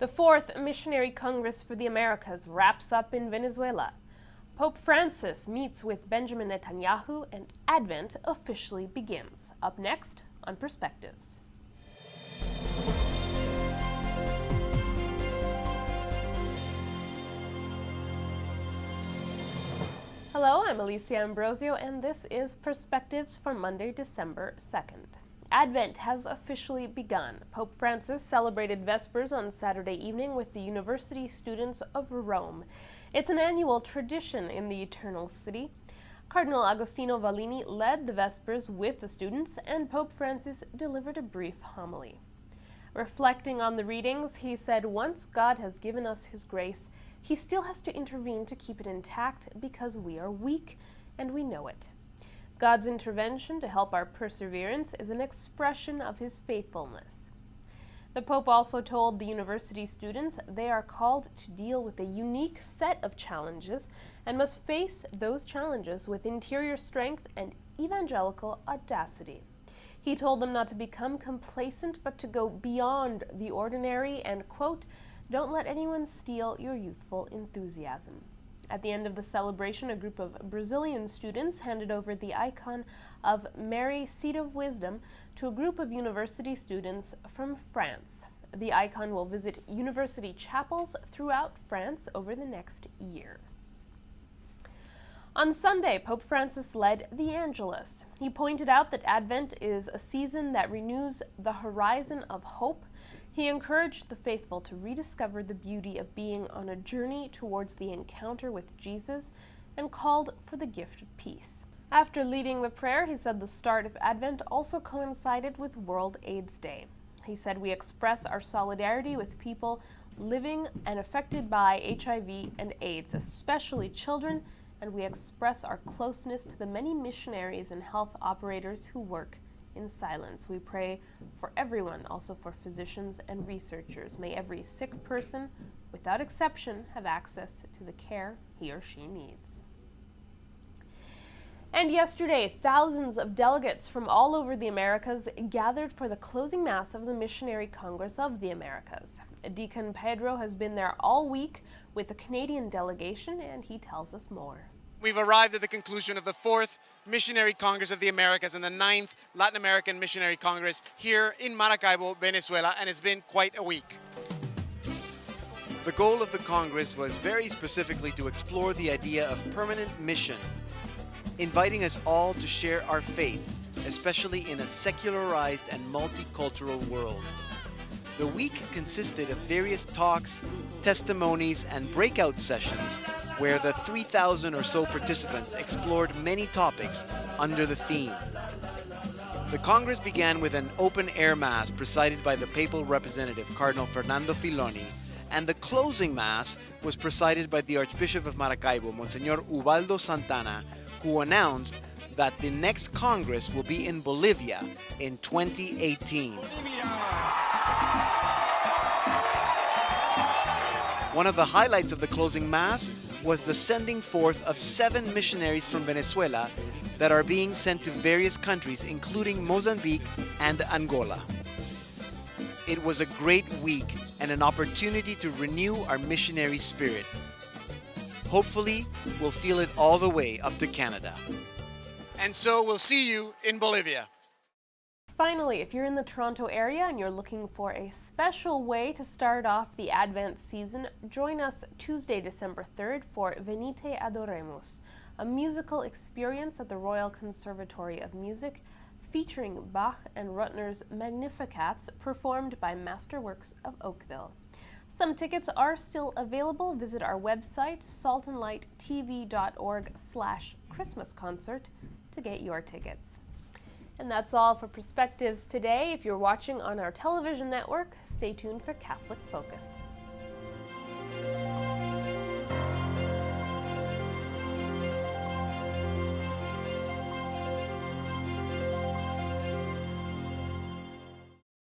The Fourth Missionary Congress for the Americas wraps up in Venezuela. Pope Francis meets with Benjamin Netanyahu, and Advent officially begins. Up next on Perspectives. Hello, I'm Alicia Ambrosio, and this is Perspectives for Monday, December 2nd. Advent has officially begun. Pope Francis celebrated Vespers on Saturday evening with the university students of Rome. It's an annual tradition in the Eternal City. Cardinal Agostino Vallini led the Vespers with the students, and Pope Francis delivered a brief homily. Reflecting on the readings, he said, "Once God has given us his grace, he still has to intervene to keep it intact because we are weak, and we know it. God's intervention to help our perseverance is an expression of his faithfulness." The Pope also told the university students they are called to deal with a unique set of challenges and must face those challenges with interior strength and evangelical audacity. He told them not to become complacent, but to go beyond the ordinary and, quote, "Don't let anyone steal your youthful enthusiasm." At the end of the celebration, a group of Brazilian students handed over the icon of Mary, Seat of Wisdom, to a group of university students from France. The icon will visit university chapels throughout France over the next year. On Sunday, Pope Francis led the Angelus. He pointed out that Advent is a season that renews the horizon of hope. He encouraged the faithful to rediscover the beauty of being on a journey towards the encounter with Jesus and called for the gift of peace. After leading the prayer, he said the start of Advent also coincided with World AIDS Day. He said, "We express our solidarity with people living and affected by HIV and AIDS, especially children, and we express our closeness to the many missionaries and health operators who work in silence. We pray for everyone, also for physicians and researchers. May every sick person, without exception, have access to the care he or she needs." And yesterday, thousands of delegates from all over the Americas gathered for the closing Mass of the Missionary Congress of the Americas. Deacon Pedro has been there all week with the Canadian delegation, and he tells us more. We've arrived at the conclusion of the Fourth Missionary Congress of the Americas and the 9th Latin American Missionary Congress here in Maracaibo, Venezuela, and it's been quite a week. The goal of the Congress was very specifically to explore the idea of permanent mission, inviting us all to share our faith, especially in a secularized and multicultural world. The week consisted of various talks, testimonies, and breakout sessions where the 3,000 or so participants explored many topics under the theme. The Congress began with an open-air Mass presided by the papal representative, Cardinal Fernando Filoni, and the closing Mass was presided by the Archbishop of Maracaibo, Monsignor Ubaldo Santana, who announced that the next Congress will be in Bolivia in 2018. One of the highlights of the closing Mass was the sending forth of 7 missionaries from Venezuela that are being sent to various countries, including Mozambique and Angola. It was a great week and an opportunity to renew our missionary spirit. Hopefully, we'll feel it all the way up to Canada. And so we'll see you in Bolivia. Finally, if you're in the Toronto area and you're looking for a special way to start off the Advent season, join us Tuesday, December 3rd for Venite Adoremus, a musical experience at the Royal Conservatory of Music featuring Bach and Rutner's Magnificats performed by Masterworks of Oakville. Some tickets are still available. Visit our website, saltandlighttv.org/Christmas concert to get your tickets. And that's all for Perspectives today. If you're watching on our television network, stay tuned for Catholic Focus.